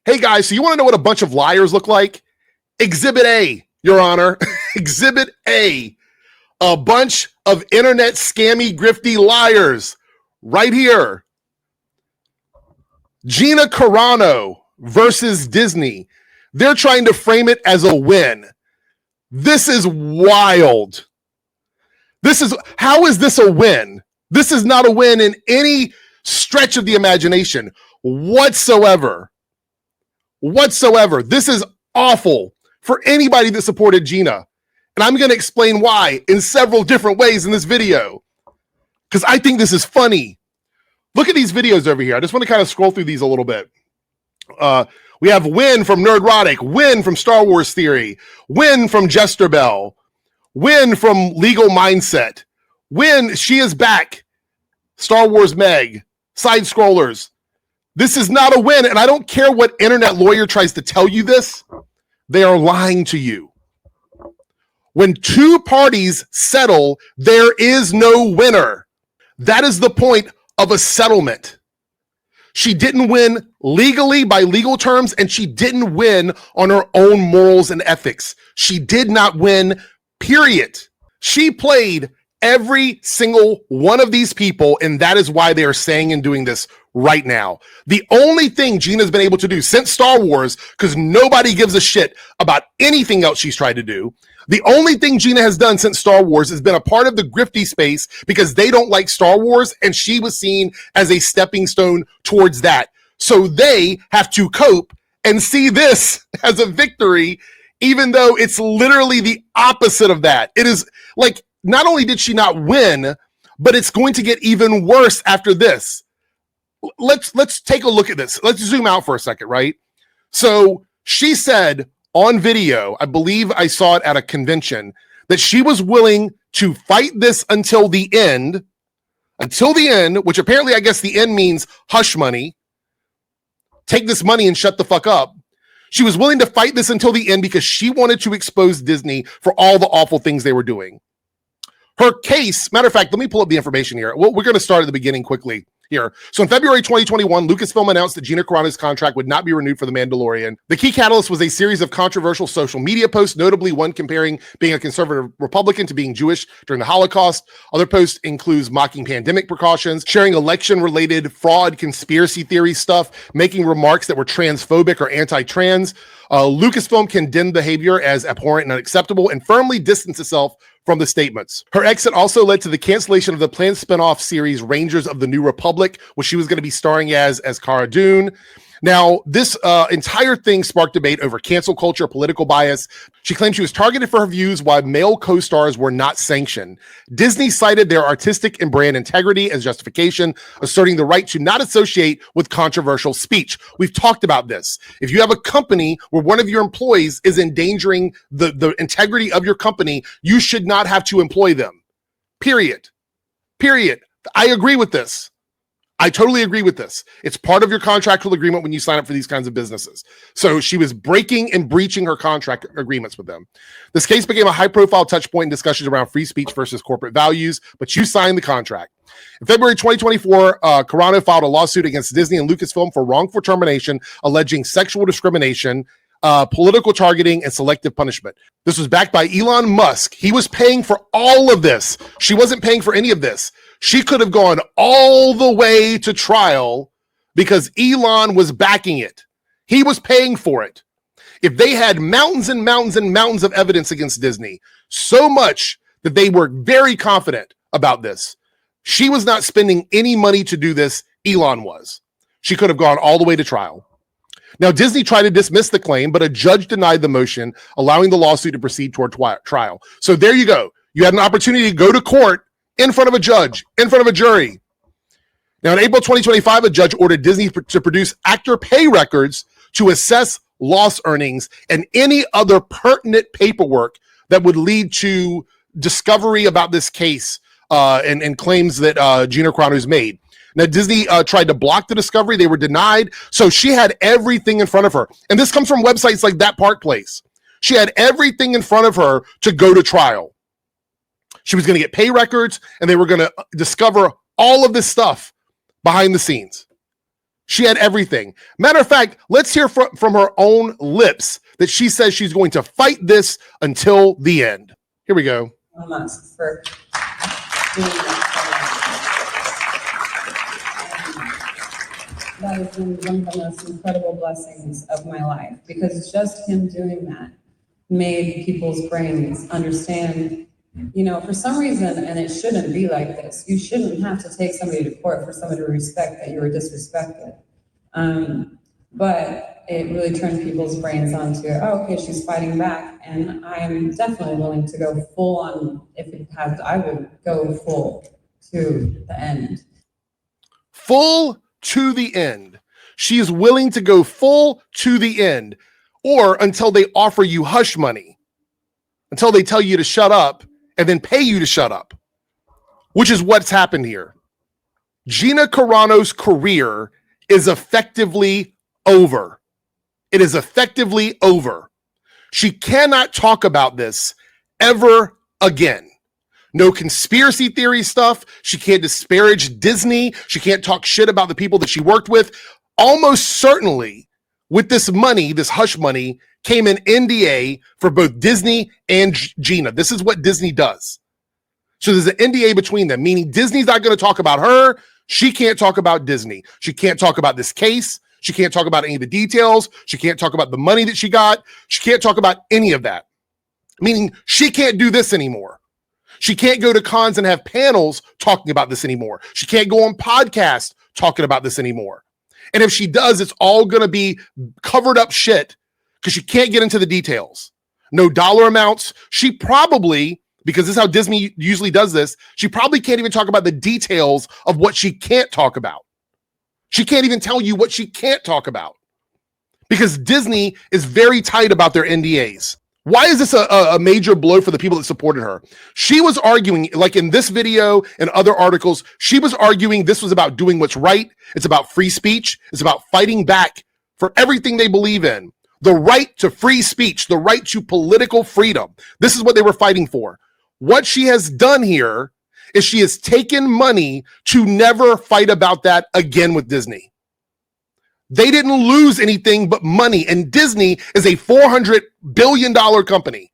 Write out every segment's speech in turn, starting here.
Hey guys, so you want to know what a bunch of liars look like? Exhibit A, Your Honor. Exhibit A. A bunch of internet scammy, grifty liars. Right here. Gina Carano versus Disney. They're trying to frame it as a win. This is wild. How is this a win? This is not a win in any stretch of the imagination whatsoever. This is awful for anybody that supported Gina. And I'm going to explain why in several different ways in this video, because I think this is funny. Look at these videos over here. I just want to kind of scroll through these a little bit. We have Win from Nerdrotic, Win from Star Wars Theory, Win from Jester Bell, Win from Legal Mindset, Win, She Is Back, Star Wars Meg, Side Scrollers. This is not a win, and I don't care what internet lawyer tries to tell you this. They are lying to you. When two parties settle, there is no winner. That is the point of a settlement. She didn't win legally by legal terms, and she didn't win on her own morals and ethics. She did not win, period. She played every single one of these people, and that is why they are saying and doing this right now. The only thing Gina's been able to do since Star Wars, because nobody gives a shit about anything else she's tried to do, the only thing Gina has done since Star Wars has been a part of the grifty space because they don't like Star Wars, and she was seen as a stepping stone towards that. So they have to cope and see this as a victory, even though it's literally the opposite of that. It is like, not only did she not win, but it's going to get even worse after this. Let's take a look at this. Let's zoom out for a second, right? So she said on video, I believe I saw it at a convention, that she was willing to fight this until the end, which apparently I guess the end means hush money. Take this money and shut the fuck up. She was willing to fight this until the end because she wanted to expose Disney for all the awful things they were doing. Her case, matter of fact, let me pull up the information here. Well, we're going to start at the beginning quickly here. So in February 2021, Lucasfilm announced that Gina Carano's contract would not be renewed for The Mandalorian. The key catalyst was a series of controversial social media posts, notably one comparing being a conservative Republican to being Jewish during the Holocaust. Other posts includes mocking pandemic precautions, sharing election-related fraud, conspiracy theory stuff, making remarks that were transphobic or anti-trans. Lucasfilm condemned behavior as abhorrent and unacceptable and firmly distanced itself from the statements. Her exit also led to the cancellation of the planned spinoff series Rangers of the New Republic, which she was going to be starring as Cara Dune. Now, this entire thing sparked debate over cancel culture, political bias. She claimed she was targeted for her views while male co-stars were not sanctioned. Disney cited their artistic and brand integrity as justification, asserting the right to not associate with controversial speech. We've talked about this. If you have a company where one of your employees is endangering the integrity of your company, you should not have to employ them. Period. I agree with this. I totally agree with this. It's part of your contractual agreement when you sign up for these kinds of businesses. So she was breaking and breaching her contract agreements with them. This case became a high-profile touch point in discussions around free speech versus corporate values, but you signed the contract. In February 2024, Carano filed a lawsuit against Disney and Lucasfilm for wrongful termination, alleging sexual discrimination, political targeting, and selective punishment. This was backed by Elon Musk. He was paying for all of this. She wasn't paying for any of this. She could have gone all the way to trial because Elon was backing it. He was paying for it. If they had mountains and mountains and mountains of evidence against Disney, so much that they were very confident about this, she was not spending any money to do this. Elon was. She could have gone all the way to trial. Now, Disney tried to dismiss the claim, but a judge denied the motion, allowing the lawsuit to proceed toward trial. So there you go. You had an opportunity to go to court in front of a judge, in front of a jury. Now, in April 2025, a judge ordered Disney to produce actor pay records to assess loss earnings and any other pertinent paperwork that would lead to discovery about this case and claims that Gina Carano's made. Now, Disney tried to block the discovery. They were denied. So she had everything in front of her. And this comes from websites like That Park Place. She had everything in front of her to go to trial. She was going to get pay records, and they were going to discover all of this stuff behind the scenes. She had everything. Matter of fact, let's hear from her own lips that she says she's going to fight this until the end. Here we go. Musk for doing that. That has been one of the most incredible blessings of my life, because just him doing that made people's brains understand, you know, for some reason, and it shouldn't be like this, you shouldn't have to take somebody to court for somebody to respect that you were disrespected. But it really turned people's brains onto, oh, okay, she's fighting back, and I'm definitely willing to go full on. If it had, I would go full to the end. Full to the end. She is willing to go full to the end, or until they offer you hush money, until they tell you to shut up and then pay you to shut up, which is what's happened here. Gina Carano's career is effectively over. It is effectively over. She cannot talk about this ever again. No conspiracy theory stuff. She can't disparage Disney. She can't talk shit about the people that she worked with. Almost certainly, with this money, this hush money, came an NDA for both Disney and Gina. This is what Disney does. So there's an NDA between them, meaning Disney's not going to talk about her. She can't talk about Disney. She can't talk about this case. She can't talk about any of the details. She can't talk about the money that she got. She can't talk about any of that, meaning she can't do this anymore. She can't go to cons and have panels talking about this anymore. She can't go on podcasts talking about this anymore. And if she does, it's all going to be covered up shit because she can't get into the details. No dollar amounts. She probably, because this is how Disney usually does this, she probably can't even talk about the details of what she can't talk about. She can't even tell you what she can't talk about because Disney is very tight about their NDAs. Why is this a major blow for the people that supported her? She was arguing, like in this video and other articles, she was arguing this was about doing what's right. It's about free speech. It's about fighting back for everything they believe in. The right to free speech, the right to political freedom. This is what they were fighting for. What she has done here is she has taken money to never fight about that again with Disney. They didn't lose anything but money, and Disney is a $400 billion company.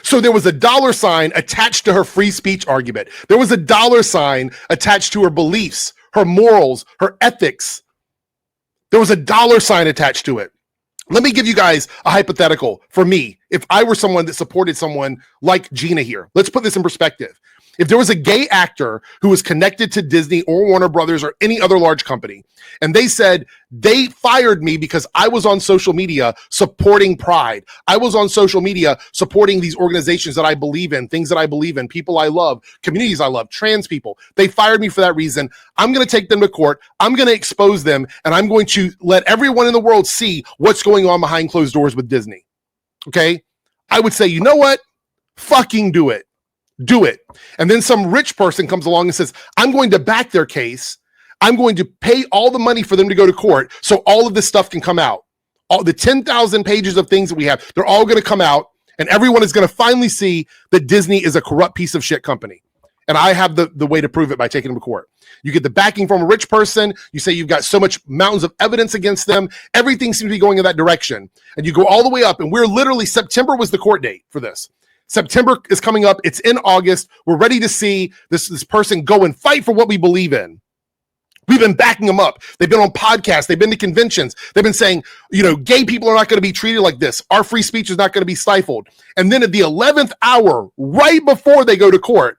So there was a dollar sign attached to her free speech argument. There was a dollar sign attached to her beliefs, her morals, her ethics. There was a dollar sign attached to it. Let me give you guys a hypothetical for me. If I were someone that supported someone like Gina here, let's put this in perspective. If there was a gay actor who was connected to Disney or Warner Brothers or any other large company, and they said they fired me because I was on social media supporting Pride. I was on social media supporting these organizations that I believe in, things that I believe in, people I love, communities I love, trans people. They fired me for that reason. I'm going to take them to court. I'm going to expose them, and I'm going to let everyone in the world see what's going on behind closed doors with Disney. Okay? I would say, you know what? Fucking do it. Do it. And then some rich person comes along and says, I'm going to back their case. I'm going to pay all the money for them to go to court so all of this stuff can come out. All the 10,000 pages of things that we have, they're all going to come out, and everyone is going to finally see that Disney is a corrupt piece of shit company. And I have the way to prove it by taking them to court. You get the backing from a rich person. You say you've got so much mountains of evidence against them. Everything seems to be going in that direction. And you go all the way up, and we're literally, September was the court date for this. September is coming up. It's in August. We're ready to see this person go and fight for what we believe in. We've been backing them up. They've been on podcasts. They've been to conventions. They've been saying, you know, gay people are not going to be treated like this. Our free speech is not going to be stifled. And then at the 11th hour, right before they go to court,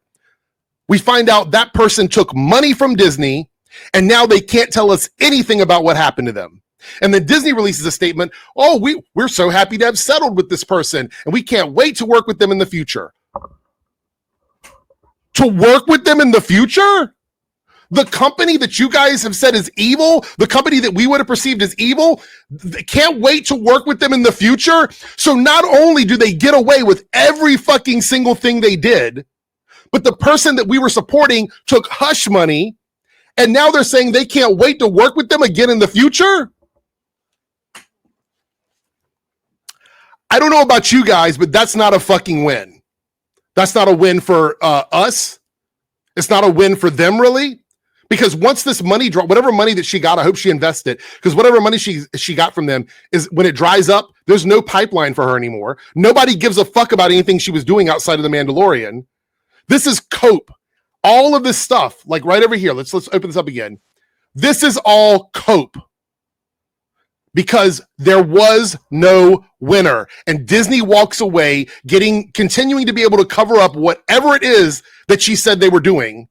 we find out that person took money from Disney, and now they can't tell us anything about what happened to them. And then Disney releases a statement, oh, we're so happy to have settled with this person, and we can't wait to work with them in the future. To work with them in the future? The company that you guys have said is evil, the company that we would have perceived as evil, they can't wait to work with them in the future? So not only do they get away with every fucking single thing they did, but the person that we were supporting took hush money, and now they're saying they can't wait to work with them again in the future? I don't know about you guys, but that's not a fucking win. That's not a win for us. It's not a win for them, really, Because once this money whatever money that she got, I hope she invested, because whatever money she got from them is when it dries up, there's no pipeline for her anymore. Nobody gives a fuck about anything she was doing outside of the Mandalorian. This is cope. All of this stuff, like right over here, let's open this up again. This is all cope. Because there was no winner, and Disney walks away continuing to be able to cover up whatever it is that she said they were doing,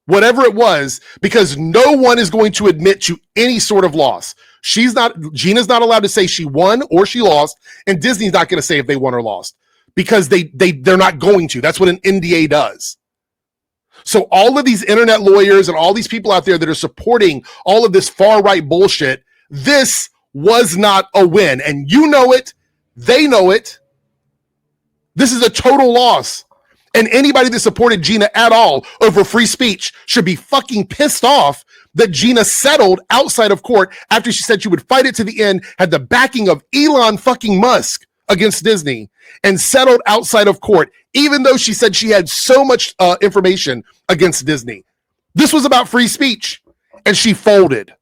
whatever it was, because no one is going to admit to any sort of loss. Gina's not allowed to say she won or she lost, and Disney's not going to say if they won or lost, because they're not going to. That's what an NDA does. So all of these internet lawyers and all these people out there that are supporting all of this far right bullshit, this was not a win. And you know it. They know it. This is a total loss. And anybody that supported Gina at all over free speech should be fucking pissed off that Gina settled outside of court after she said she would fight it to the end, had the backing of Elon fucking Musk against Disney, and settled outside of court, even though she said she had so much information against Disney. This was about free speech, and she folded.